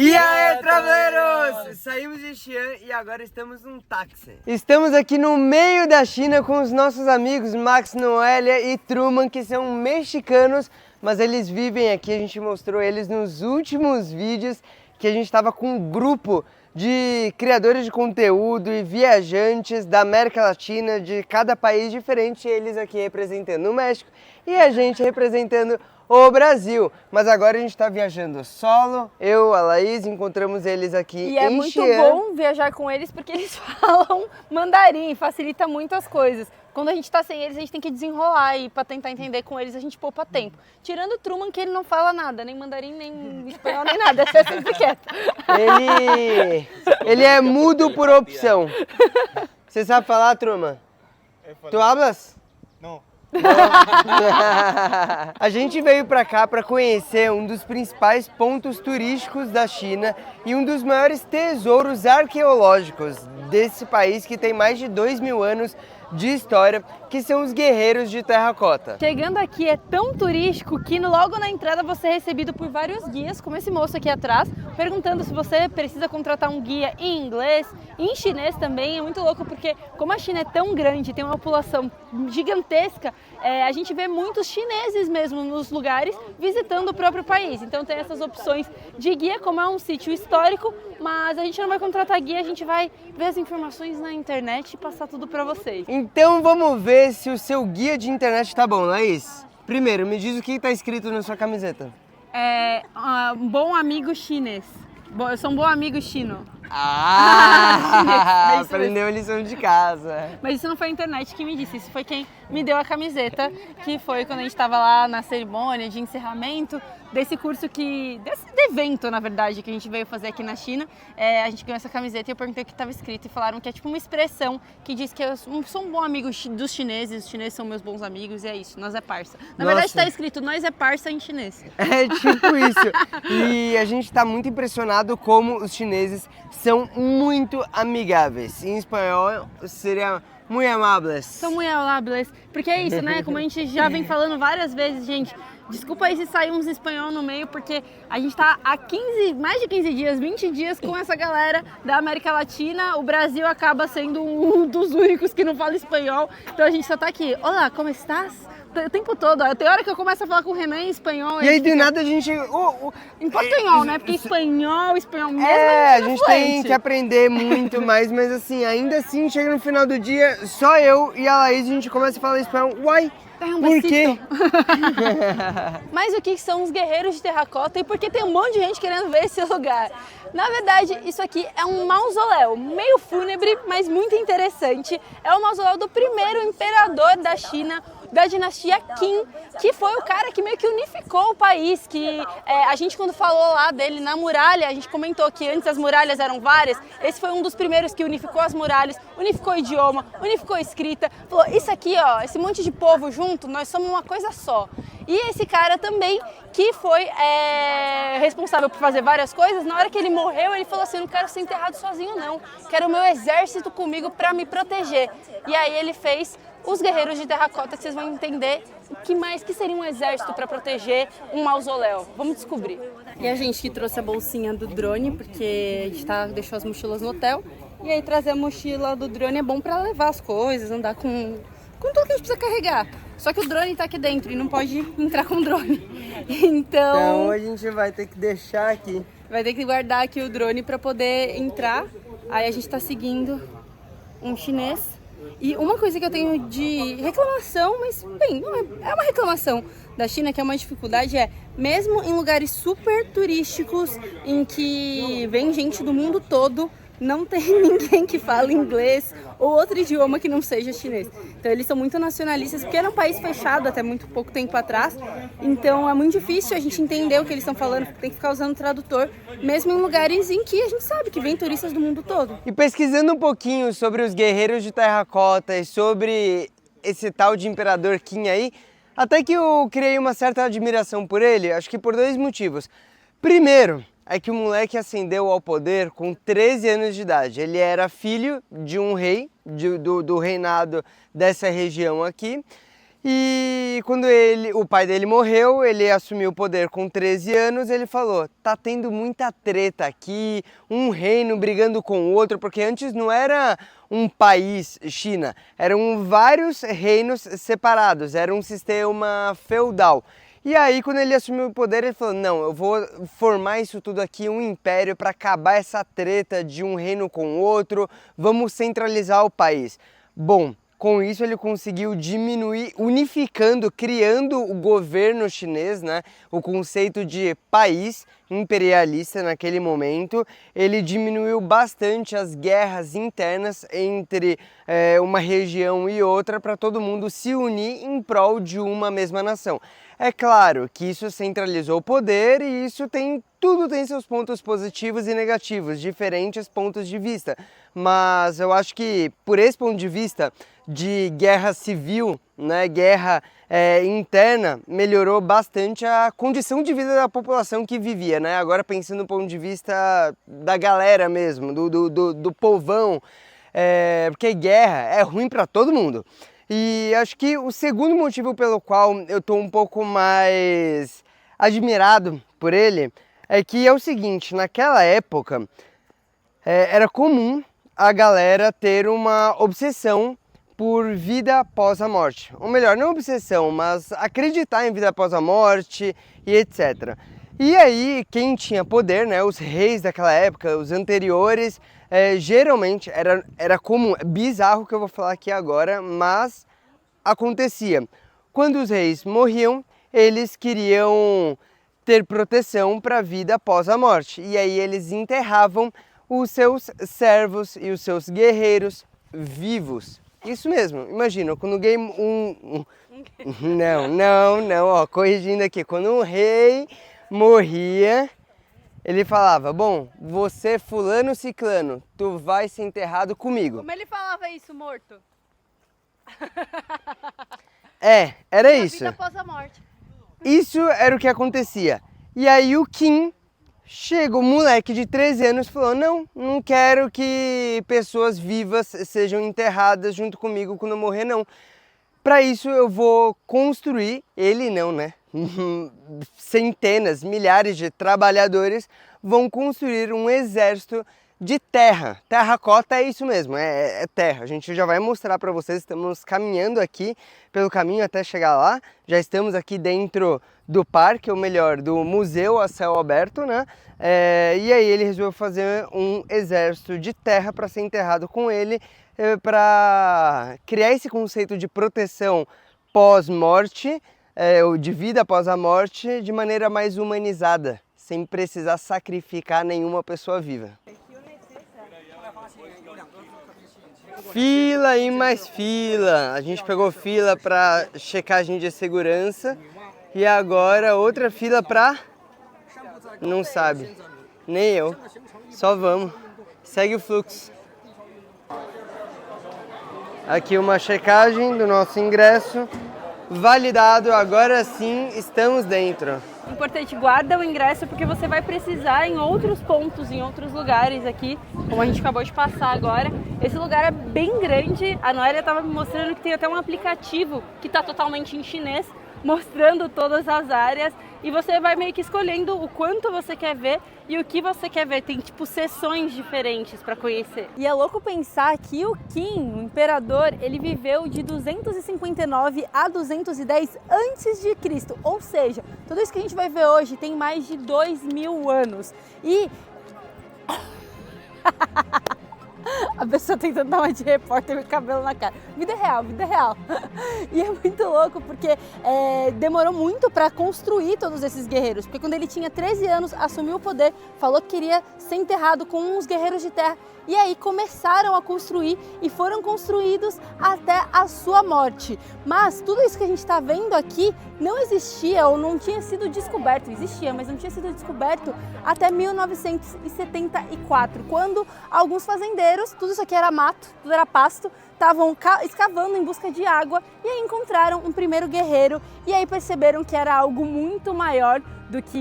E aí, traveiros! Saímos de Xi'an e agora estamos num táxi. Estamos aqui no meio da China com os nossos amigos Max, Noélia e Truman, que são mexicanos, mas eles vivem aqui. A gente mostrou eles nos últimos vídeos, que a gente estava com um grupo de criadores de conteúdo e viajantes da América Latina, de cada país diferente, eles aqui representando o México e a gente representando o Brasil. Mas agora a gente está viajando solo, eu, a Laís, encontramos eles aqui em Xi'an. E é muito bom viajar com eles porque eles falam mandarim, facilita muito as coisas. Quando a gente tá sem eles, a gente tem que desenrolar e para tentar entender com eles a gente poupa tempo. Tirando o Truman, que ele não fala nada, nem mandarim, nem espanhol, nem nada, é sempre quieto. Ele é mudo por opção. Você sabe falar, Truman? Tu hablas? Não. A gente veio pra cá para conhecer um dos principais pontos turísticos da China e um dos maiores tesouros arqueológicos desse país que tem mais de 2.000 anos de história, que são os guerreiros de terracota. Chegando aqui é tão turístico que logo na entrada você é recebido por vários guias, como esse moço aqui atrás, perguntando se você precisa contratar um guia em inglês, em chinês também. É muito louco porque como a China é tão grande, tem uma população gigantesca, a gente vê muitos chineses mesmo nos lugares visitando o próprio país. Então tem essas opções de guia, como é um sítio histórico, mas a gente não vai contratar guia, a gente vai ver as informações na internet e passar tudo para vocês. Então vamos ver se o seu guia de internet tá bom, Laís. Primeiro, me diz o que tá escrito na sua camiseta. Bom amigo chinês. Eu sou um bom amigo chino. Ah! É isso Aprendeu a lição de casa. Mas isso não foi a internet que me disse, isso foi quem me deu a camiseta, que foi quando a gente estava lá na cerimônia de encerramento desse curso desse evento, na verdade, que a gente veio fazer aqui na China. A gente ganhou essa camiseta e eu perguntei o que estava escrito e falaram que é tipo uma expressão que diz que eu sou um bom amigo dos chineses, os chineses são meus bons amigos e é isso, nós é parça. Na verdade está escrito, nós é parça em chinês. É tipo isso. E a gente está muito impressionado como os chineses são muito amigáveis. Em espanhol seria muy amables. São muito amables, porque é isso, né? Como a gente já vem falando várias vezes, gente, desculpa aí se sair uns espanhol no meio, porque a gente tá há mais de 15 dias, 20 dias com essa galera da América Latina. O Brasil acaba sendo um dos únicos que não fala espanhol, então a gente só tá aqui. Olá, como estás? O tempo todo, tem hora que eu começo a falar com o Renan em espanhol. E aí do nada a gente... Em portunhol, né? Porque espanhol mesmo... a gente tem que aprender muito mais, mas assim, ainda assim, chega no final do dia, só eu e a Laís, a gente começa a falar espanhol. Uai, por quê? Mas o que são os guerreiros de terracota e por que tem um monte de gente querendo ver esse lugar? Na verdade, isso aqui é um mausoléu, meio fúnebre, mas muito interessante. É o mausoléu do primeiro imperador da China, da dinastia Qin, que foi o cara que meio que unificou o país, que a gente quando falou lá dele na muralha, a gente comentou que antes as muralhas eram várias, esse foi um dos primeiros que unificou as muralhas, unificou o idioma, unificou a escrita, falou, isso aqui ó, esse monte de povo junto, nós somos uma coisa só. E esse cara também, que foi responsável por fazer várias coisas, na hora que ele morreu, ele falou assim, eu não quero ser enterrado sozinho não, quero o meu exército comigo para me proteger. E aí ele fez os guerreiros de terracota, que vocês vão entender que seria um exército para proteger um mausoléu. Vamos descobrir. E a gente que trouxe a bolsinha do drone, porque a gente deixou as mochilas no hotel. E aí trazer a mochila do drone é bom para levar as coisas, andar com tudo que a gente precisa carregar. Só que o drone tá aqui dentro e não pode entrar com o drone. Então a gente vai ter que deixar aqui. Vai ter que guardar aqui o drone para poder entrar. Aí a gente tá seguindo um chinês. E uma coisa que eu tenho de reclamação, mas bem, não é uma reclamação da China, que é uma dificuldade, mesmo em lugares super turísticos, em que vem gente do mundo todo, não tem ninguém que fala inglês ou outro idioma que não seja chinês. Então eles são muito nacionalistas, porque era um país fechado até muito pouco tempo atrás, então é muito difícil a gente entender o que eles estão falando, tem que ficar usando tradutor, mesmo em lugares em que a gente sabe que vem turistas do mundo todo. E pesquisando um pouquinho sobre os guerreiros de terracota e sobre esse tal de imperador Qin aí, até que eu criei uma certa admiração por ele, acho que por 2 motivos. Primeiro, é que o moleque ascendeu ao poder com 13 anos de idade. Ele era filho de um rei, do reinado dessa região aqui. E quando o pai dele morreu, ele assumiu o poder com 13 anos, ele falou, tá tendo muita treta aqui, um reino brigando com o outro, porque antes não era um país, China, eram vários reinos separados, era um sistema feudal. E aí, quando ele assumiu o poder, ele falou, não, eu vou formar isso tudo aqui, um império, para acabar essa treta de um reino com o outro, vamos centralizar o país. Bom, com isso ele conseguiu diminuir, unificando, criando o governo chinês, né? O conceito de país imperialista naquele momento. Ele diminuiu bastante as guerras internas entre uma região e outra para todo mundo se unir em prol de uma mesma nação. É claro que isso centralizou o poder e isso tudo tem seus pontos positivos e negativos, diferentes pontos de vista. Mas eu acho que por esse ponto de vista de guerra civil, né, guerra interna, melhorou bastante a condição de vida da população que vivia, né? Agora pensando do ponto de vista da galera mesmo, do povão, porque guerra é ruim para todo mundo. E acho que o segundo motivo pelo qual eu estou um pouco mais admirado por ele é que é o seguinte, naquela época era comum a galera ter uma obsessão por vida após a morte. Ou melhor, não obsessão, mas acreditar em vida após a morte e etc. E aí, quem tinha poder, né, os reis daquela época, os anteriores, geralmente era comum, bizarro o que eu vou falar aqui agora, mas acontecia. Quando os reis morriam, eles queriam ter proteção para a vida após a morte. E aí eles enterravam os seus servos e os seus guerreiros vivos. Isso mesmo, imagina, quando o game... Não, ó, corrigindo aqui. Quando um rei morria, ele falava, bom, você fulano ciclano, tu vai ser enterrado comigo. Como ele falava isso, morto? Era isso. A vida após a morte. Isso era o que acontecia. E aí o Qin chegou, moleque de 13 anos, e falou, não quero que pessoas vivas sejam enterradas junto comigo quando eu morrer, não. Para isso eu vou construir, ele não, né? Centenas, milhares de trabalhadores vão construir um exército de terra. Terracota é isso mesmo, é terra. A gente já vai mostrar para vocês, estamos caminhando aqui pelo caminho até chegar lá. Já estamos aqui dentro do parque, ou melhor, do museu a céu aberto, né? E aí ele resolveu fazer um exército de terra para ser enterrado com ele, para criar esse conceito de proteção pós-morte, ou de vida após a morte, de maneira mais humanizada, sem precisar sacrificar nenhuma pessoa viva. Fila e mais fila. A gente pegou fila para checagem de segurança e agora outra fila para... Não sabe, nem eu. Só vamos. Segue o fluxo. Aqui uma checagem do nosso ingresso. Validado, agora sim estamos dentro. Importante, guarda o ingresso porque você vai precisar em outros pontos, em outros lugares aqui, como a gente acabou de passar agora. Esse lugar é bem grande, a Noélia estava me mostrando que tem até um aplicativo que está totalmente em chinês, mostrando todas as áreas e você vai meio que escolhendo o quanto você quer ver e o que você quer ver. Tem tipo sessões diferentes para conhecer. E é louco pensar que o Qin, o imperador, ele viveu de 259 a 210 antes de Cristo. Ou seja, tudo isso que a gente vai ver hoje tem mais de 2000 anos. E a pessoa tentando dar uma de repórter com o cabelo na cara. Vida real, vida real. E é muito louco porque demorou muito para construir todos esses guerreiros. Porque quando ele tinha 13 anos, assumiu o poder, falou que queria ser enterrado com uns guerreiros de terra. E aí começaram a construir e foram construídos até a sua morte. Mas tudo isso que a gente está vendo aqui não existia ou não tinha sido descoberto. Existia, mas não tinha sido descoberto até 1974, quando alguns fazendeiros, tudo isso aqui era mato, tudo era pasto, estavam escavando em busca de água e aí encontraram um primeiro guerreiro e aí perceberam que era algo muito maior do que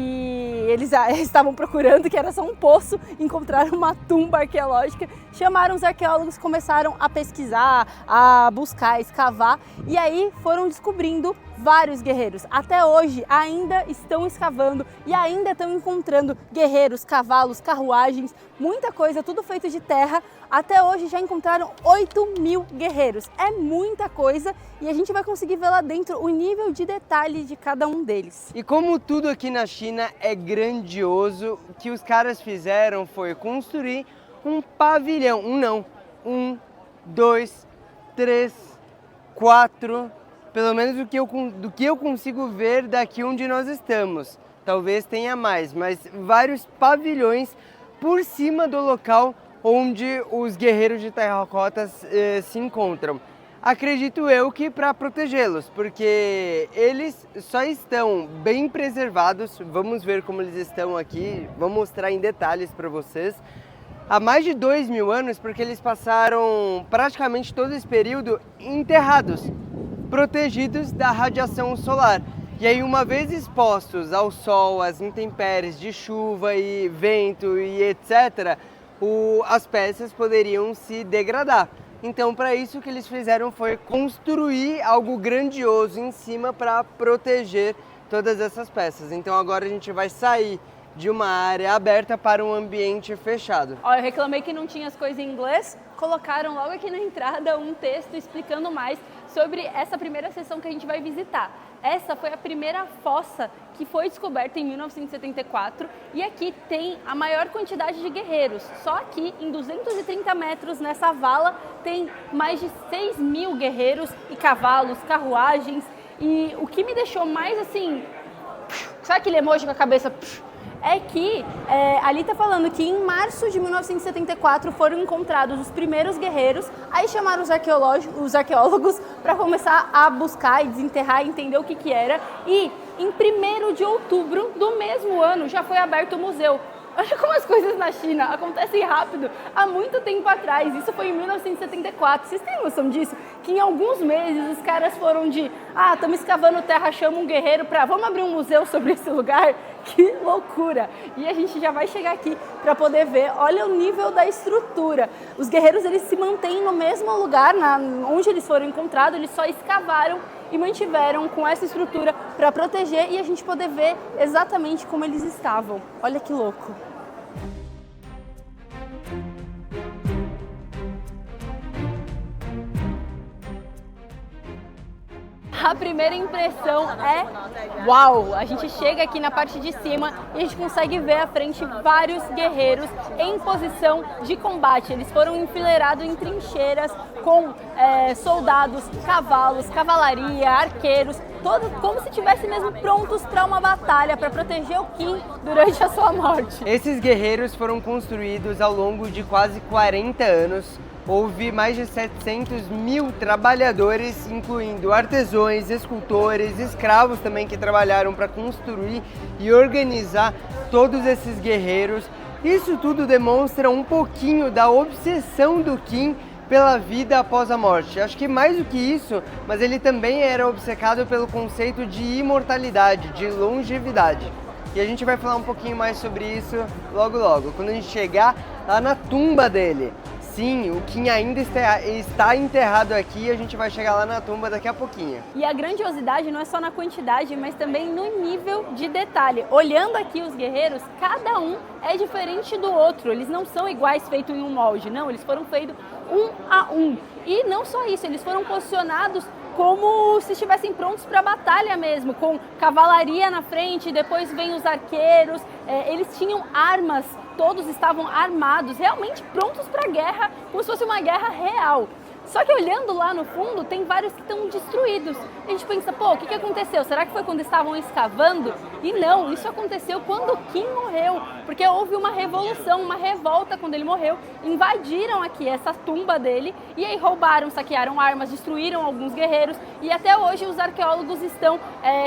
eles estavam procurando, que era só um poço, encontraram uma tumba arqueológica, chamaram os arqueólogos, começaram a pesquisar, a buscar, a escavar, e aí foram descobrindo vários guerreiros. Até hoje ainda estão escavando e ainda estão encontrando guerreiros, cavalos, carruagens, muita coisa, tudo feito de terra. Até hoje já encontraram 8.000 guerreiros. É muita coisa e a gente vai conseguir ver lá dentro o nível de detalhe de cada um deles. E como tudo aqui na China é grandioso, o que os caras fizeram foi construir um pavilhão. Um, dois, três, quatro... Pelo menos do que eu consigo ver daqui onde nós estamos. Talvez tenha mais, mas vários pavilhões por cima do local onde os guerreiros de terracotas se encontram. Acredito eu que para protegê-los, porque eles só estão bem preservados. Vamos ver como eles estão aqui, vou mostrar em detalhes para vocês. Há mais de 2.000 anos, porque eles passaram praticamente todo esse período enterrados, protegidos da radiação solar. E aí, uma vez expostos ao sol, às intempéries de chuva e vento e etc., as peças poderiam se degradar. Então, para isso, o que eles fizeram foi construir algo grandioso em cima para proteger todas essas peças. Então, agora a gente vai sair de uma área aberta para um ambiente fechado. Ó, eu reclamei que não tinha as coisas em inglês, colocaram logo aqui na entrada um texto explicando mais sobre essa primeira seção que a gente vai visitar. Essa foi a primeira fossa que foi descoberta em 1974 e aqui tem a maior quantidade de guerreiros. Só aqui, em 230 metros nessa vala, tem mais de 6.000 guerreiros e cavalos, carruagens. E o que me deixou mais assim, sabe aquele emoji com a cabeça? É que ali tá falando que em março de 1974 foram encontrados os primeiros guerreiros, aí chamaram os arqueólogos para começar a buscar e desenterrar e entender o que era, e em 1º de outubro do mesmo ano já foi aberto o museu. Olha como as coisas na China acontecem rápido, há muito tempo atrás, isso foi em 1974, vocês têm noção disso? Que em alguns meses os caras foram de, estamos escavando terra, chama um guerreiro para, vamos abrir um museu sobre esse lugar? Que loucura! E a gente já vai chegar aqui para poder ver, olha o nível da estrutura. Os guerreiros, eles se mantêm no mesmo lugar, onde eles foram encontrados, eles só escavaram e mantiveram com essa estrutura para proteger e a gente poder ver exatamente como eles estavam. Olha que louco! A primeira impressão é uau! A gente chega aqui na parte de cima e a gente consegue ver à frente vários guerreiros em posição de combate. Eles foram enfileirados em trincheiras com soldados, cavalos, cavalaria, arqueiros, todos como se estivessem mesmo prontos para uma batalha, para proteger o Qin durante a sua morte. Esses guerreiros foram construídos ao longo de quase 40 anos. Houve mais de 700.000 trabalhadores, incluindo artesãos, escultores, escravos também que trabalharam para construir e organizar todos esses guerreiros. Isso tudo demonstra um pouquinho da obsessão do Qin pela vida após a morte. Acho que mais do que isso, mas ele também era obcecado pelo conceito de imortalidade, de longevidade. E a gente vai falar um pouquinho mais sobre isso logo logo, quando a gente chegar lá na tumba dele. Sim, o Qin ainda está enterrado aqui, a gente vai chegar lá na tumba daqui a pouquinho. E a grandiosidade não é só na quantidade, mas também no nível de detalhe. Olhando aqui os guerreiros, cada um é diferente do outro. Eles não são iguais, feitos em um molde, não. Eles foram feitos um a um. E não só isso, eles foram posicionados como se estivessem prontos para a batalha mesmo, com cavalaria na frente, depois vem os arqueiros, eles tinham armas, todos estavam armados, realmente prontos para a guerra, como se fosse uma guerra real. Só que olhando lá no fundo, tem vários que estão destruídos. A gente pensa, pô, o que aconteceu? Será que foi quando estavam escavando? E não, isso aconteceu quando o Qin morreu, porque houve uma revolução, uma revolta quando ele morreu. Invadiram aqui essa tumba dele e aí roubaram, saquearam armas, destruíram alguns guerreiros e até hoje os arqueólogos estão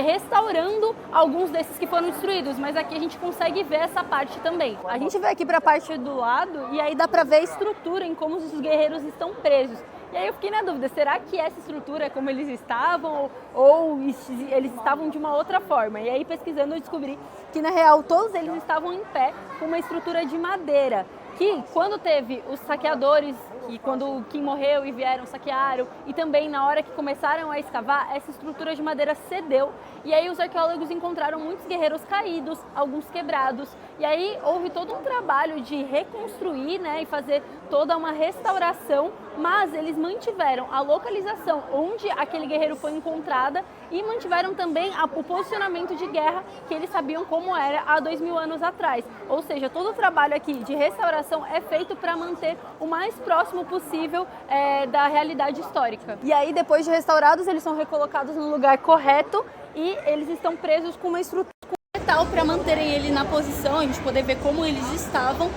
restaurando alguns desses que foram destruídos, mas aqui a gente consegue ver essa parte também. A gente vem aqui para a parte do lado e aí dá para ver a estrutura em como os guerreiros estão presos. E aí eu fiquei na dúvida, será que essa estrutura é como eles estavam ou eles estavam de uma outra forma? E aí pesquisando eu descobri que na real todos eles estavam em pé com uma estrutura de madeira, que quando teve os saqueadores, e quando o Kim morreu e vieram, saquearam, e também na hora que começaram a escavar, essa estrutura de madeira cedeu, e aí os arqueólogos encontraram muitos guerreiros caídos, alguns quebrados, e aí houve todo um trabalho de reconstruir, né, e fazer toda uma restauração, mas eles mantiveram a localização onde aquele guerreiro foi encontrada e mantiveram também o posicionamento de guerra que eles sabiam como era há 2000 anos atrás. Ou seja, todo o trabalho aqui de restauração é feito para manter o mais próximo possível da realidade histórica. E aí, depois de restaurados, eles são recolocados no lugar correto e eles estão presos com uma estrutura metal para manterem ele na posição, a gente poder ver como eles estavam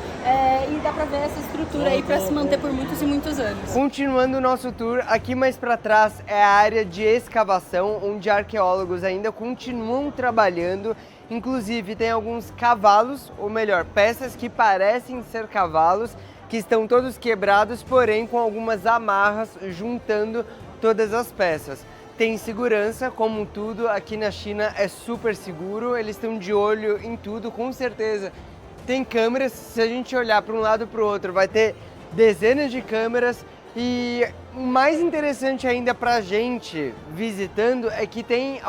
e dá para ver essa estrutura aí para se manter por muitos e muitos anos. Continuando o nosso tour, aqui mais para trás é a área de escavação, onde arqueólogos ainda continuam trabalhando. Inclusive tem alguns cavalos, ou melhor, peças que parecem ser cavalos, que estão todos quebrados, porém com algumas amarras juntando todas as peças. Tem segurança, como tudo, aqui na China é super seguro, eles estão de olho em tudo, com certeza. Tem câmeras, se a gente olhar para um lado para o outro, vai ter dezenas de câmeras. E o mais interessante ainda para a gente visitando é que tem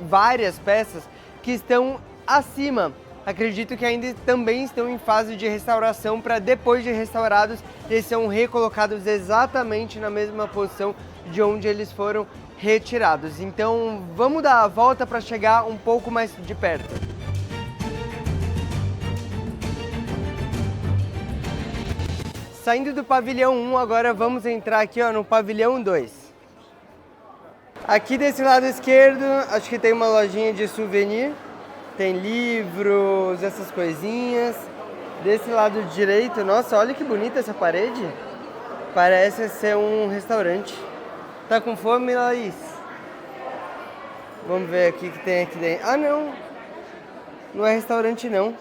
várias peças que estão acima. Acredito que ainda também estão em fase de restauração, para depois de restaurados, eles são recolocados exatamente na mesma posição de onde eles foram retirados. Então vamos dar a volta para chegar um pouco mais de perto. Saindo do pavilhão 1, agora vamos entrar aqui no pavilhão 2. Aqui desse lado esquerdo, acho que tem uma lojinha de souvenir. Tem livros, essas coisinhas. Desse lado direito, nossa, olha que bonita essa parede. Parece ser um restaurante. Tá com fome, Laís? Vamos ver aqui o que tem aqui dentro. Ah, não. Não é restaurante, não.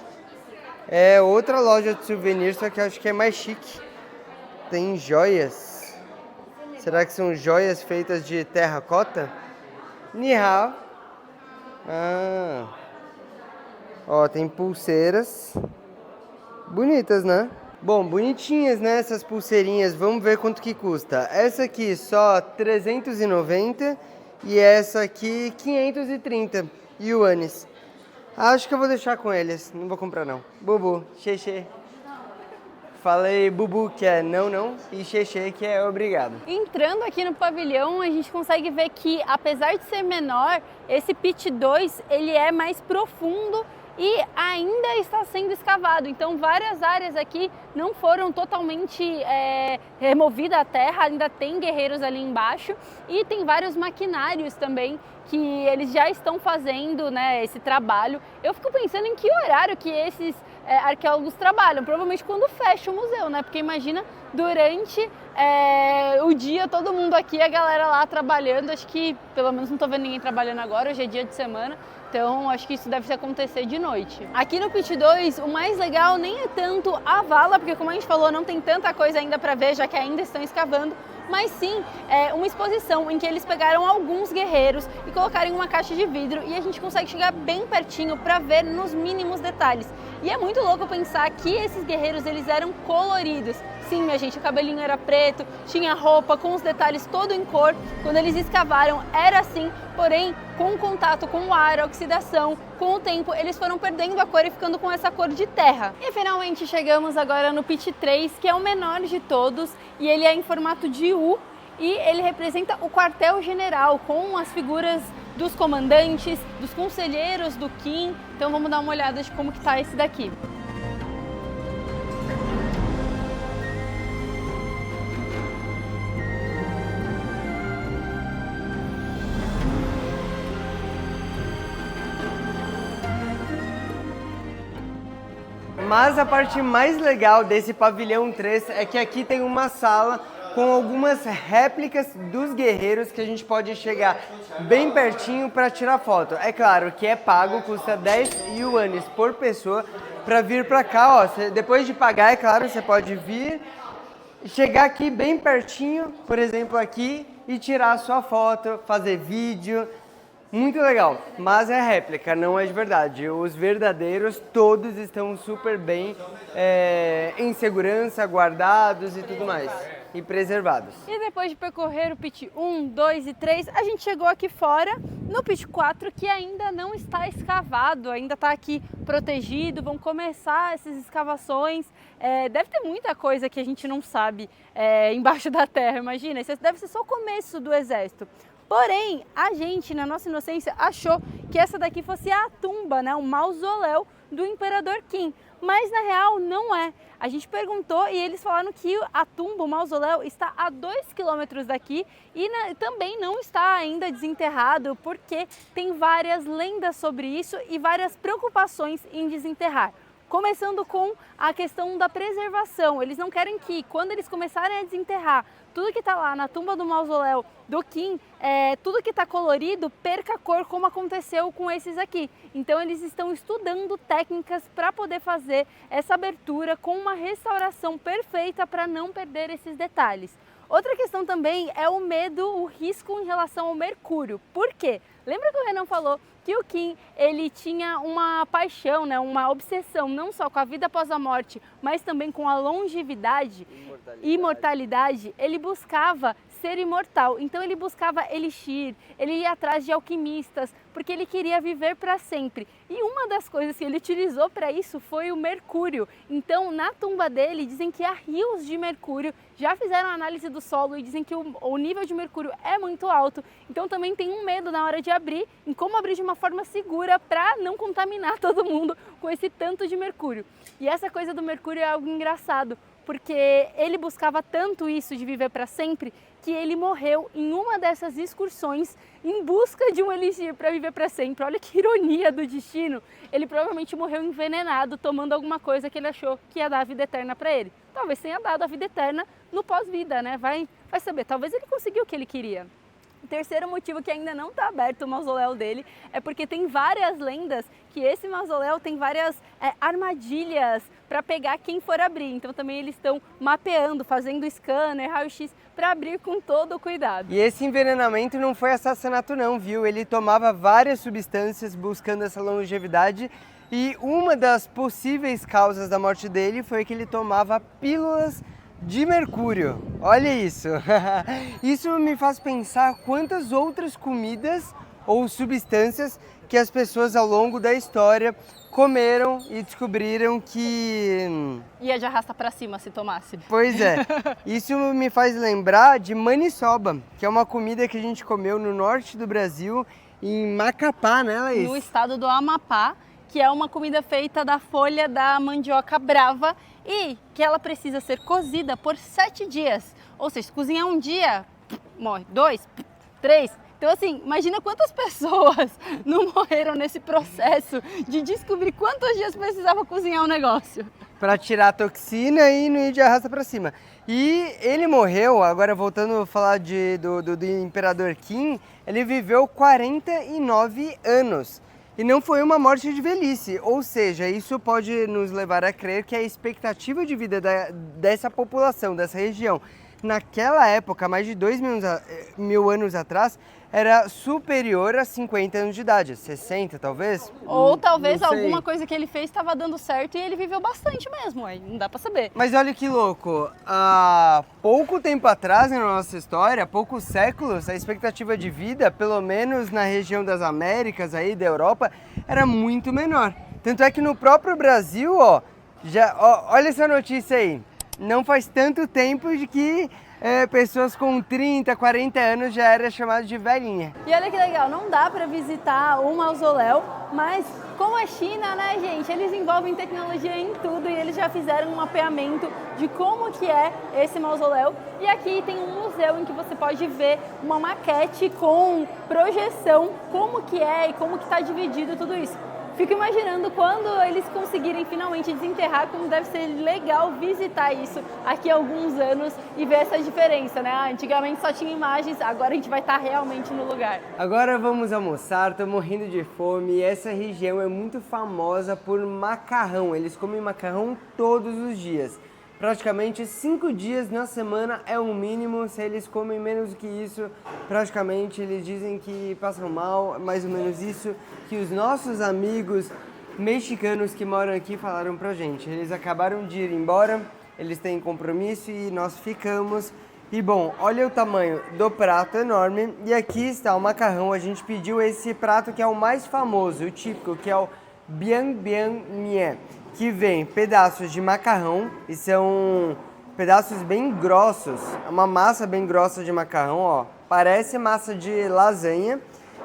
É outra loja de souvenir, só que eu acho que é mais chique. Tem joias. Será que são joias feitas de terracota? Ni hao. Ah. Ó, tem pulseiras. Bonitas, né? Bom, bonitinhas, né, essas pulseirinhas. Vamos ver quanto que custa. Essa aqui só 390 e essa aqui 530 yuanes. Acho que eu vou deixar com eles, não vou comprar não. Bubu, xexê. Falei bubu que é não, e xexê que é obrigado. Entrando aqui no pavilhão, a gente consegue ver que, apesar de ser menor, esse pit 2 ele é mais profundo e ainda está sendo escavado. Então várias áreas aqui não foram totalmente removidas a terra, ainda tem guerreiros ali embaixo e tem vários maquinários também que eles já estão fazendo, né, esse trabalho. Eu fico pensando em que horário que esses arqueólogos trabalham, provavelmente quando fecha o museu, né? Porque imagina durante o dia todo mundo aqui, a galera lá trabalhando. Acho que pelo menos não tô vendo ninguém trabalhando agora, hoje é dia de semana. Então, acho que isso deve acontecer de noite. Aqui no Pit 2, o mais legal nem é tanto a vala, porque como a gente falou, não tem tanta coisa ainda para ver, já que ainda estão escavando, mas sim uma exposição em que eles pegaram alguns guerreiros e colocaram em uma caixa de vidro e a gente consegue chegar bem pertinho para ver nos mínimos detalhes. E é muito louco pensar que esses guerreiros, eles eram coloridos. Sim, minha gente, o cabelinho era preto, tinha roupa com os detalhes todo em cor. Quando eles escavaram era assim, porém com o contato com o ar, a oxidação, com o tempo, eles foram perdendo a cor e ficando com essa cor de terra. E finalmente chegamos agora no Pit 3, que é o menor de todos e ele é em formato de U e ele representa o quartel-general com as figuras dos comandantes, dos conselheiros do Kim. Então vamos dar uma olhada de como que tá esse daqui. Mas a parte mais legal desse pavilhão 3 é que aqui tem uma sala com algumas réplicas dos guerreiros que a gente pode chegar bem pertinho para tirar foto. É claro que é pago, custa 10 yuanes por pessoa para vir para cá. Ó, depois de pagar, é claro, você pode vir chegar aqui bem pertinho, por exemplo aqui, e tirar a sua foto, fazer vídeo. Muito legal, mas é réplica, não é de verdade. Os verdadeiros todos estão super bem em segurança, guardados e tudo mais, e preservados. E depois de percorrer o pit 1, 2 e 3, a gente chegou aqui fora no pit 4, que ainda não está escavado, ainda está aqui protegido, vão começar essas escavações. Deve ter muita coisa que a gente não sabe embaixo da terra, imagina, isso deve ser só o começo do exército. Porém, a gente, na nossa inocência, achou que essa daqui fosse a tumba, né, o mausoléu do Imperador Qin. Mas na real não é. A gente perguntou e eles falaram que a tumba, o mausoléu, está a 2 quilômetros daqui e também não está ainda desenterrado porque tem várias lendas sobre isso e várias preocupações em desenterrar. Começando com a questão da preservação. Eles não querem que, quando eles começarem a desenterrar tudo que está lá na tumba do mausoléu do Qin, tudo que está colorido perca a cor, como aconteceu com esses aqui. Então eles estão estudando técnicas para poder fazer essa abertura com uma restauração perfeita para não perder esses detalhes. Outra questão também é o medo, o risco em relação ao mercúrio. Por quê? Lembra que o Renan falou que o Qin, ele tinha uma paixão, né, uma obsessão, não só com a vida após a morte, mas também com a longevidade, imortalidade. Ele buscava ser imortal, então ele buscava elixir, ele ia atrás de alquimistas, porque ele queria viver para sempre. E uma das coisas que ele utilizou para isso foi o mercúrio. Então, na tumba dele, dizem que há rios de mercúrio, já fizeram análise do solo e dizem que o nível de mercúrio é muito alto. Então, também tem um medo na hora de abrir, em como abrir de uma forma segura para não contaminar todo mundo com esse tanto de mercúrio. E essa coisa do mercúrio é algo engraçado, porque ele buscava tanto isso de viver para sempre, que ele morreu em uma dessas excursões em busca de um elixir para viver para sempre. Olha que ironia do destino. Ele provavelmente morreu envenenado, tomando alguma coisa que ele achou que ia dar a vida eterna para ele. Talvez tenha dado a vida eterna no pós-vida, né? Vai saber, talvez ele conseguiu o que ele queria. O terceiro motivo que ainda não está aberto o mausoléu dele é porque tem várias lendas que esse mausoléu tem várias armadilhas para pegar quem for abrir. Então também eles estão mapeando, fazendo scanner, raio-x para abrir com todo o cuidado. E esse envenenamento não foi assassinato não, viu? Ele tomava várias substâncias buscando essa longevidade e uma das possíveis causas da morte dele foi que ele tomava pílulas de mercúrio. Olha isso! Isso me faz pensar quantas outras comidas ou substâncias que as pessoas ao longo da história comeram e descobriram que... ia de arrasta pra cima se tomasse. Pois é. Isso me faz lembrar de maniçoba, que é uma comida que a gente comeu no norte do Brasil, em Macapá, né, Laís? No estado do Amapá, que é uma comida feita da folha da mandioca brava e que ela precisa ser cozida por 7 dias. Ou seja, se cozinhar um dia, morre. 2, 3. Então assim, imagina quantas pessoas não morreram nesse processo de descobrir quantos dias precisava cozinhar um negócio. Para tirar a toxina e não ir de arrasta para cima. E ele morreu, agora voltando a falar do Imperador Qin, ele viveu 49 anos. E não foi uma morte de velhice, ou seja, isso pode nos levar a crer que a expectativa de vida dessa população, dessa região, naquela época, mais de 2.000 anos atrás, era superior a 50 anos de idade, 60 talvez? Ou talvez alguma coisa que ele fez estava dando certo e ele viveu bastante mesmo, aí não dá pra saber. Mas olha que louco, há pouco tempo atrás na nossa história, há poucos séculos, a expectativa de vida, pelo menos na região das Américas, aí da Europa, era muito menor. Tanto é que no próprio Brasil, olha essa notícia aí, não faz tanto tempo de que pessoas com 30, 40 anos já era chamado de velhinha. E olha que legal, não dá para visitar o mausoléu, mas como a China, né, gente, eles envolvem tecnologia em tudo e eles já fizeram um mapeamento de como que é esse mausoléu. E aqui tem um museu em que você pode ver uma maquete com projeção, como que é e como que está dividido tudo isso. Fico imaginando quando eles conseguirem finalmente desenterrar, como deve ser legal visitar isso aqui há alguns anos e ver essa diferença, né? Antigamente só tinha imagens, agora a gente vai estar realmente no lugar. Agora vamos almoçar, tô morrendo de fome e essa região é muito famosa por macarrão. Eles comem macarrão todos os dias. praticamente 5 dias na semana é o mínimo. Se eles comem menos do que isso, praticamente eles dizem que passam mal, mais ou menos isso que os nossos amigos mexicanos que moram aqui falaram pra gente. Eles acabaram de ir embora, eles têm compromisso e nós ficamos. E bom, olha o tamanho do prato enorme. E aqui está o macarrão. A gente pediu esse prato que é o mais famoso, o típico, que é o Bien Bien Mie, que vem pedaços de macarrão e são pedaços bem grossos. É uma massa bem grossa de macarrão, ó. Parece massa de lasanha.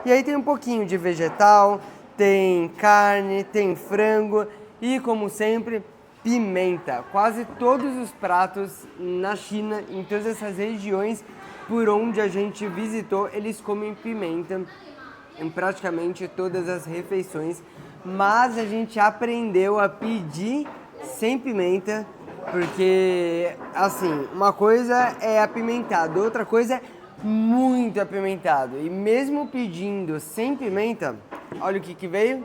E aí tem um pouquinho de vegetal, tem carne, tem frango e, como sempre, pimenta. Quase todos os pratos na China, em todas essas regiões por onde a gente visitou, eles comem pimenta em praticamente todas as refeições. Mas a gente aprendeu a pedir sem pimenta, porque, assim, uma coisa é apimentado, outra coisa é muito apimentado. E mesmo pedindo sem pimenta, olha o que veio,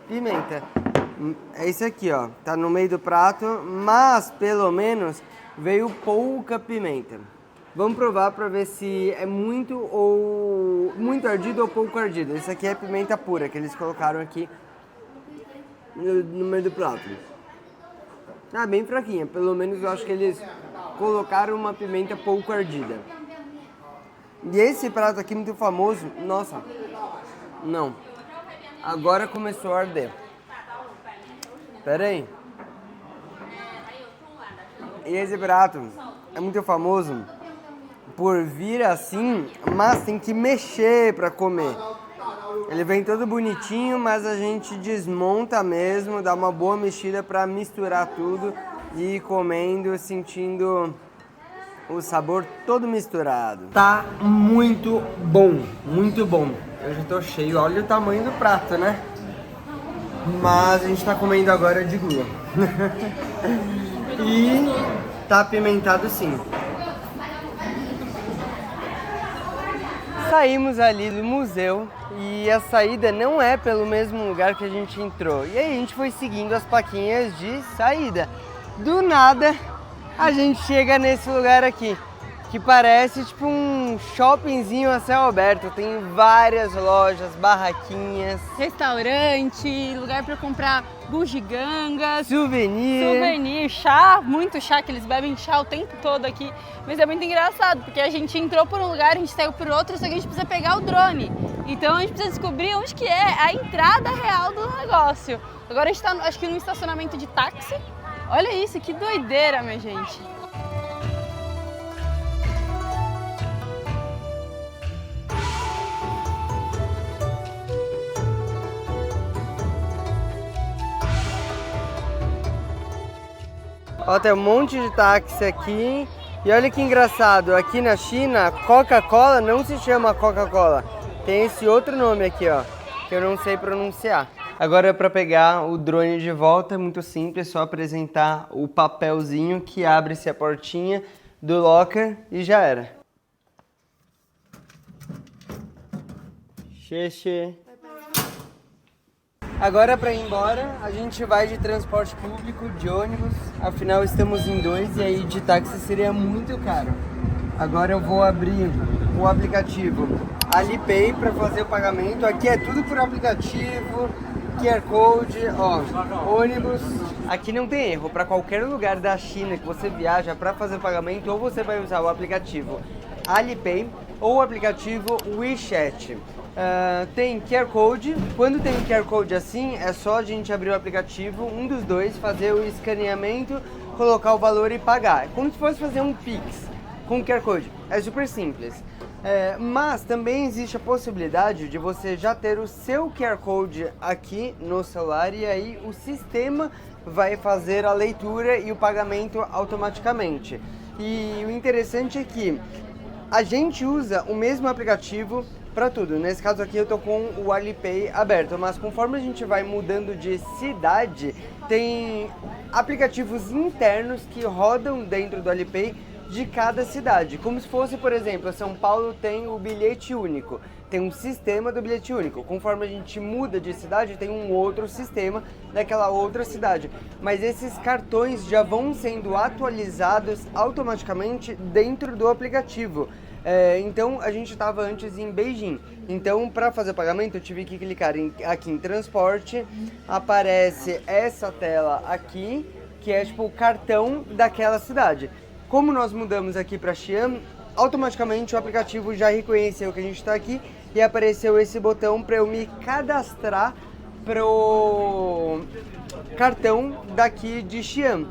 pimenta. É isso aqui, ó, tá no meio do prato, mas pelo menos veio pouca pimenta. Vamos provar para ver se é muito ardido ou pouco ardido. Isso aqui é pimenta pura que eles colocaram aqui no meio do prato. Ah, bem fraquinha, pelo menos eu acho que eles colocaram uma pimenta pouco ardida. E esse prato aqui muito famoso, nossa, não, agora começou a arder. Pera aí. E esse prato é muito famoso por vir assim, mas tem que mexer para comer. Ele vem todo bonitinho, mas a gente desmonta mesmo, dá uma boa mexida para misturar tudo e ir comendo, sentindo o sabor todo misturado. Tá muito bom, muito bom. Eu já tô cheio, olha o tamanho do prato, né? Mas a gente tá comendo agora de grua. E tá apimentado sim. Saímos ali do museu e a saída não é pelo mesmo lugar que a gente entrou. E aí a gente foi seguindo as plaquinhas de saída. Do nada a gente chega nesse lugar aqui, que parece tipo um shoppingzinho a céu aberto. Tem várias lojas, barraquinhas, restaurante, lugar para comprar bugigangas, souvenir, chá, muito chá, que eles bebem chá o tempo todo aqui. Mas é muito engraçado, porque a gente entrou por um lugar, a gente saiu por outro, só que a gente precisa pegar o drone. Então a gente precisa descobrir onde que é a entrada real do negócio. Agora a gente tá, acho que num estacionamento de táxi. Olha isso, que doideira, minha gente. Ó, tem um monte de táxi aqui. E olha que engraçado, aqui na China, Coca-Cola não se chama Coca-Cola. Tem esse outro nome aqui, ó, que eu não sei pronunciar. Agora, para pegar o drone de volta, é muito simples, é só apresentar o papelzinho que abre-se a portinha do locker e já era. Xexê. Agora, para ir embora, a gente vai de transporte público, de ônibus. Afinal, estamos em 2 e aí de táxi seria muito caro. Agora eu vou abrir o aplicativo Alipay para fazer o pagamento. Aqui é tudo por aplicativo, QR Code, ó, ônibus. Aqui não tem erro, para qualquer lugar da China que você viaja para fazer o pagamento, ou você vai usar o aplicativo Alipay ou o aplicativo WeChat. Tem QR Code. Quando tem um QR Code assim, é só a gente abrir o aplicativo, um dos dois, fazer o escaneamento, colocar o valor e pagar. É como se fosse fazer um Pix com QR Code. É super simples. Mas também existe a possibilidade de você já ter o seu QR Code aqui no celular e aí o sistema vai fazer a leitura e o pagamento automaticamente. E o interessante é que a gente usa o mesmo aplicativo para tudo. Nesse caso aqui eu tô com o Alipay aberto, mas conforme a gente vai mudando de cidade, tem aplicativos internos que rodam dentro do Alipay de cada cidade. Como se fosse, por exemplo, São Paulo tem o bilhete único, tem um sistema do bilhete único. Conforme a gente muda de cidade, tem um outro sistema daquela outra cidade. Mas esses cartões já vão sendo atualizados automaticamente dentro do aplicativo. Então a gente estava antes em Beijing, então para fazer o pagamento eu tive que clicar aqui em transporte, aparece essa tela aqui, que é tipo o cartão daquela cidade. Como nós mudamos aqui para Xi'an, automaticamente o aplicativo já reconheceu que a gente está aqui e apareceu esse botão para eu me cadastrar pro cartão daqui de Xi'an.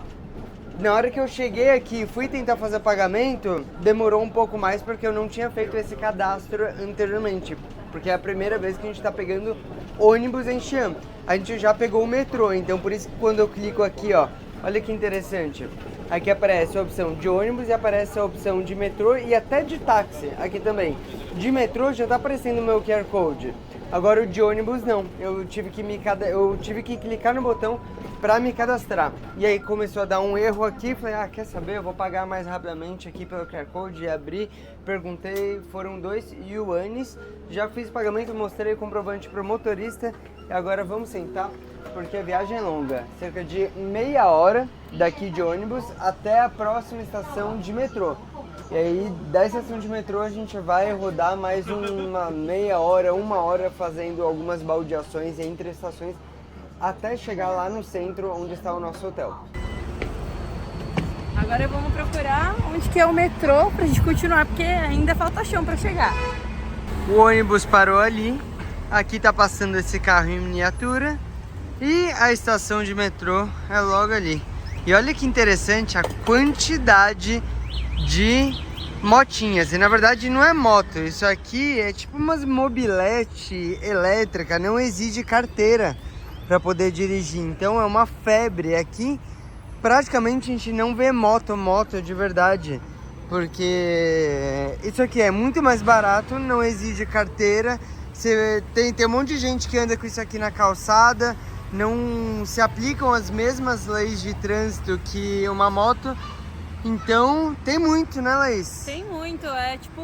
Na hora que eu cheguei aqui e fui tentar fazer pagamento, demorou um pouco mais porque eu não tinha feito esse cadastro anteriormente. Porque é a primeira vez que a gente está pegando ônibus em Xi'an. A gente já pegou o metrô, então por isso que quando eu clico aqui, ó, olha que interessante. Aqui aparece a opção de ônibus e aparece a opção de metrô e até de táxi aqui também. De metrô já está aparecendo o meu QR Code. Agora o de ônibus não. Eu tive que clicar no botão para me cadastrar. E aí começou a dar um erro aqui, falei, quer saber, eu vou pagar mais rapidamente aqui pelo QR Code, e abri, perguntei, foram 2 yuanes, já fiz pagamento, mostrei o comprovante pro motorista, e agora vamos sentar, porque a viagem é longa, cerca de meia hora daqui de ônibus até a próxima estação de metrô. E aí, da estação de metrô, a gente vai rodar mais uma meia hora, uma hora, fazendo algumas baldeações entre estações, até chegar lá no centro, onde está o nosso hotel. Agora vamos procurar onde que é o metrô pra gente continuar, porque ainda falta chão pra chegar. O ônibus parou ali, aqui tá passando esse carro em miniatura, e a estação de metrô é logo ali. E olha que interessante a quantidade de motinhas, e na verdade não é moto, isso aqui é tipo umas mobilete elétrica, não exige carteira para poder dirigir, então é uma febre aqui. Praticamente a gente não vê moto de verdade, porque isso aqui é muito mais barato, não exige carteira. Você tem um monte de gente que anda com isso aqui na calçada, não se aplicam as mesmas leis de trânsito que uma moto. Então tem muito, né, Laís? Tem muito, é tipo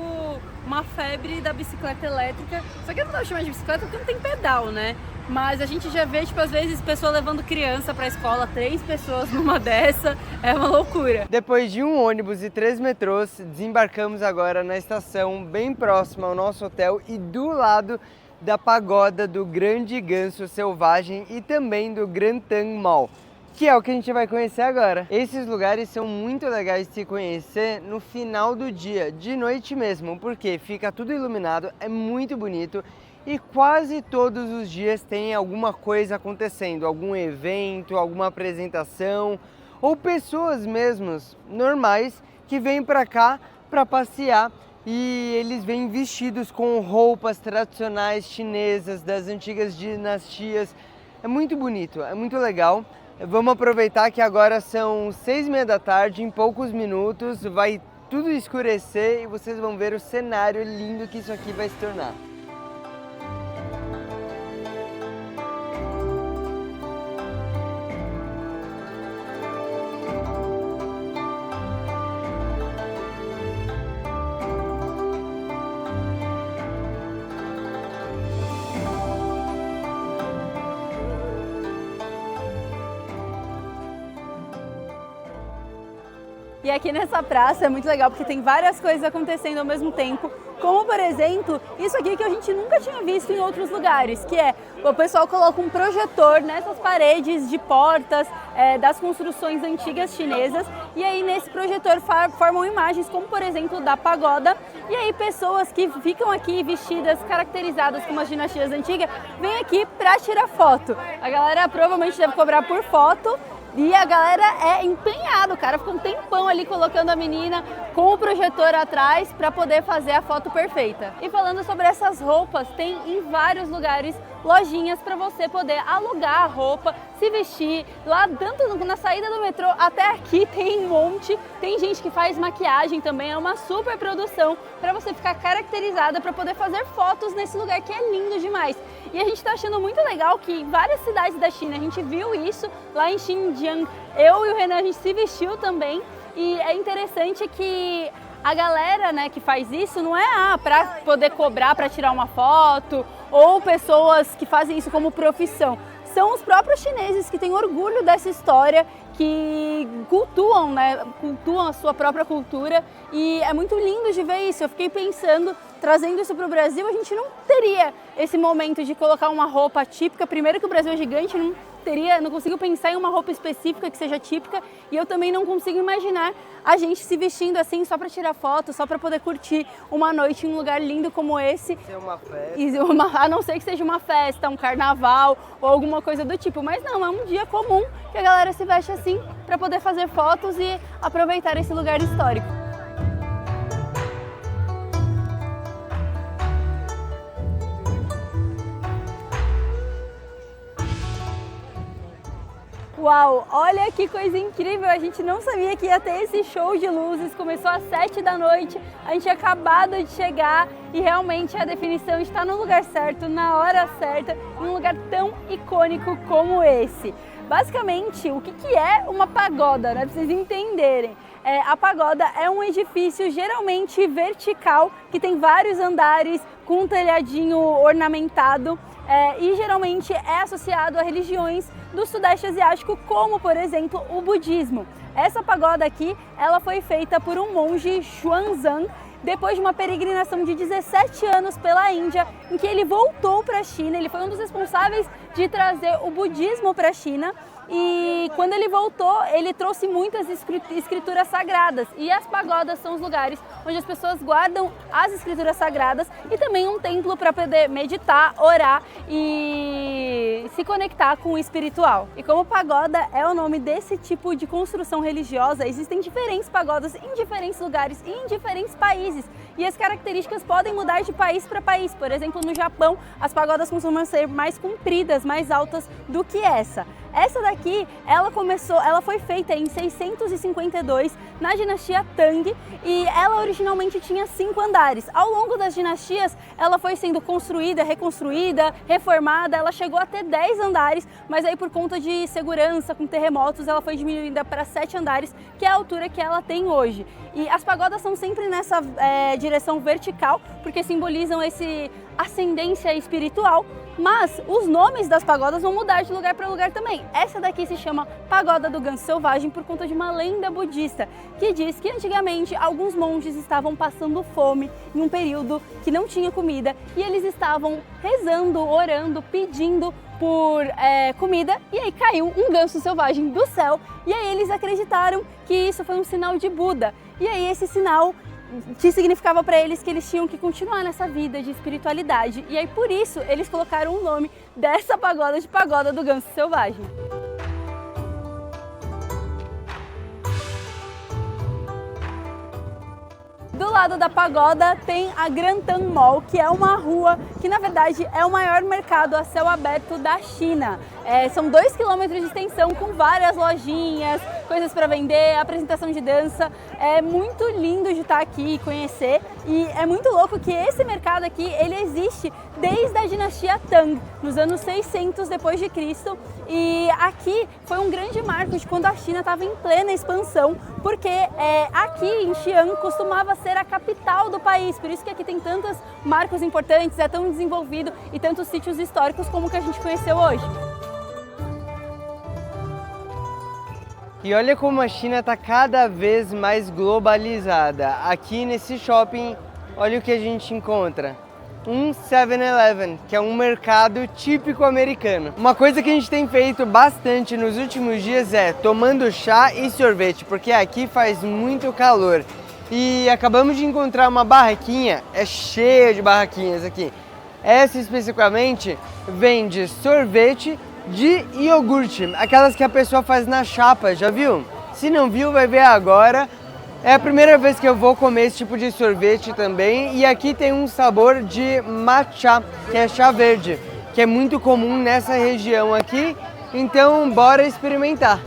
uma febre da bicicleta elétrica. Só que eu não vou chamar de bicicleta porque não tem pedal, né? Mas a gente já vê, tipo, às vezes pessoa levando criança pra escola, 3 pessoas numa dessa, é uma loucura. Depois de um ônibus e 3 metrôs, desembarcamos agora na estação bem próxima ao nosso hotel e do lado da pagoda do Grande Ganso Selvagem e também do Grand Tang Mall, que é o que a gente vai conhecer agora. Esses lugares são muito legais de se conhecer no final do dia, de noite mesmo, porque fica tudo iluminado, é muito bonito e quase todos os dias tem alguma coisa acontecendo, algum evento, alguma apresentação ou pessoas mesmos normais que vêm para cá para passear, e eles vêm vestidos com roupas tradicionais chinesas das antigas dinastias. É muito bonito, é muito legal. Vamos aproveitar que agora são 6h30 da tarde, em poucos minutos vai tudo escurecer e vocês vão ver o cenário lindo que isso aqui vai se tornar. E aqui nessa praça é muito legal porque tem várias coisas acontecendo ao mesmo tempo, como por exemplo, isso aqui que a gente nunca tinha visto em outros lugares, que é o pessoal coloca um projetor nessas paredes de portas das construções antigas chinesas, e aí nesse projetor formam imagens como por exemplo da pagoda, e aí pessoas que ficam aqui vestidas, caracterizadas como as dinastias antigas, vêm aqui pra tirar foto. A galera provavelmente deve cobrar por foto. E a galera é empenhada, o cara fica um tempão ali colocando a menina com o projetor atrás para poder fazer a foto perfeita. E falando sobre essas roupas, tem em vários lugares lojinhas para você poder alugar a roupa, se vestir. Lá tanto na saída do metrô até aqui tem um monte. Tem gente que faz maquiagem também, é uma super produção para você ficar caracterizada para poder fazer fotos nesse lugar que é lindo demais. E a gente está achando muito legal que em várias cidades da China, a gente viu isso lá em Xinjiang, eu e o Renan, a gente se vestiu também, E é interessante que a galera, né, que faz isso não é para poder cobrar para tirar uma foto ou pessoas que fazem isso como profissão. São os próprios chineses que têm orgulho dessa história, que cultuam, né, cultuam a sua própria cultura, e é muito lindo de ver isso. Eu fiquei pensando, trazendo isso para o Brasil, a gente não teria esse momento de colocar uma roupa típica. Primeiro que o Brasil é gigante, não consigo pensar em uma roupa específica que seja típica, e eu também não consigo imaginar a gente se vestindo assim só para tirar foto, só para poder curtir uma noite em um lugar lindo como esse. Ser uma festa. A não ser que seja uma festa, um carnaval ou alguma coisa do tipo, mas não, é um dia comum que a galera se veste assim para poder fazer fotos e aproveitar esse lugar histórico. Uau, olha que coisa incrível, a gente não sabia que ia ter esse show de luzes, começou às 7 da noite, a gente tinha acabado de chegar e realmente a definição está no lugar certo, na hora certa, em um lugar tão icônico como esse. Basicamente, o que é uma pagoda, né, pra vocês entenderem? A pagoda é um edifício geralmente vertical, que tem vários andares com um telhadinho ornamentado, e geralmente é associado a religiões do Sudeste Asiático, como por exemplo o budismo. Essa pagoda aqui, ela foi feita por um monge Xuanzang, depois de uma peregrinação de 17 anos pela Índia, em que ele voltou para a China. Ele foi um dos responsáveis de trazer o budismo para a China. E quando ele voltou, ele trouxe muitas escrituras sagradas, e as pagodas são os lugares onde as pessoas guardam as escrituras sagradas, e também um templo para poder meditar, orar e se conectar com o espiritual. E como pagoda é o nome desse tipo de construção religiosa, existem diferentes pagodas em diferentes lugares e em diferentes países, e as características podem mudar de país para país. Por exemplo, no Japão, as pagodas costumam ser mais compridas, mais altas do que essa. Essa daqui, ela foi feita em 652 na dinastia Tang, e ela originalmente tinha 5 andares. Ao longo das dinastias, ela foi sendo construída, reconstruída, reformada, ela chegou a ter 10 andares, mas aí por conta de segurança, com terremotos, ela foi diminuída para 7 andares, que é a altura que ela tem hoje. E as pagodas são sempre nessa direção vertical, porque simbolizam esse ascendência espiritual, mas os nomes das pagodas vão mudar de lugar para lugar também. Essa daqui se chama Pagoda do Ganso Selvagem por conta de uma lenda budista que diz que antigamente alguns monges estavam passando fome em um período que não tinha comida, e eles estavam rezando, orando, pedindo por comida, e aí caiu um ganso selvagem do céu, e aí eles acreditaram que isso foi um sinal de Buda, e aí esse sinal que significava para eles que eles tinham que continuar nessa vida de espiritualidade, e aí por isso eles colocaram o nome dessa pagoda de Pagoda do Ganso Selvagem. Do lado da pagoda tem a Grantan Mall, que é uma rua que na verdade é o maior mercado a céu aberto da China. São 2 km de extensão com várias lojinhas, coisas para vender, apresentação de dança. É muito lindo de estar aqui e conhecer, e é muito louco que esse mercado aqui, ele existe desde a dinastia Tang, nos anos 600 depois de Cristo, e aqui foi um grande marco de quando a China estava em plena expansão, porque aqui em Xi'an costumava ser a capital do país, por isso que aqui tem tantos marcos importantes, é tão desenvolvido, e tantos sítios históricos como o que a gente conheceu hoje. E olha como a China está cada vez mais globalizada. Aqui nesse shopping, olha o que a gente encontra. Um 7-Eleven, que é um mercado típico americano. Uma coisa que a gente tem feito bastante nos últimos dias é tomando chá e sorvete, porque aqui faz muito calor. E acabamos de encontrar uma barraquinha, é cheia de barraquinhas aqui. Essa especificamente vende sorvete de iogurte, aquelas que a pessoa faz na chapa, já viu? Se não viu, vai ver agora. É a primeira vez que eu vou comer esse tipo de sorvete também, e aqui tem um sabor de matcha, que é chá verde, que é muito comum nessa região aqui, então bora experimentar.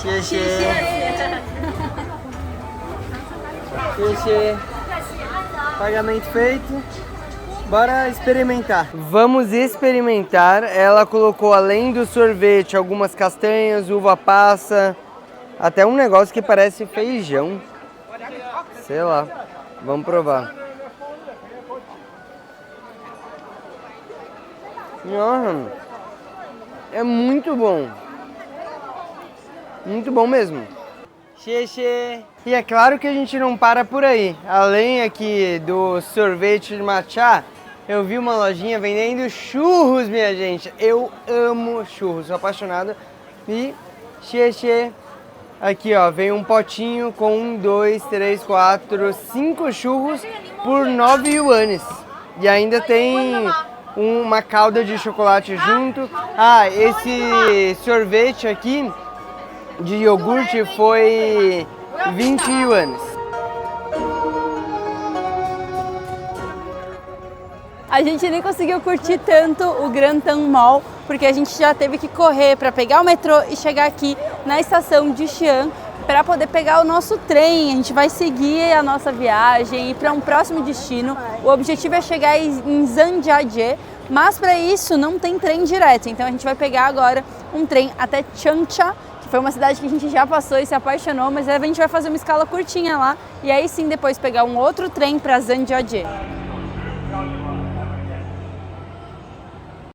Xie xie. Pagamento feito. Bora experimentar. Vamos experimentar. Ela colocou além do sorvete algumas castanhas, uva passa, até um negócio que parece feijão. Sei lá. Vamos provar. Nossa, é muito bom. Muito bom mesmo. Xexê. E é claro que a gente não para por aí. Além aqui do sorvete de matcha, eu vi uma lojinha vendendo churros, minha gente. Eu amo churros, sou apaixonado. E xexê. Aqui, ó, vem um potinho com 1, 2, 3, 4, 5 churros por 9 yuanes. E ainda tem uma calda de chocolate junto. Ah, esse sorvete aqui de iogurte foi 20 yuanes. A gente nem conseguiu curtir tanto o Grantan Mall, porque a gente já teve que correr para pegar o metrô e chegar aqui na estação de Xi'an para poder pegar o nosso trem. A gente vai seguir a nossa viagem e ir para um próximo destino. O objetivo é chegar em Zhangjiajie, mas para isso não tem trem direto. Então a gente vai pegar agora um trem até Changsha, que foi uma cidade que a gente já passou e se apaixonou, mas a gente vai fazer uma escala curtinha lá e aí sim depois pegar um outro trem para Zhangjiajie.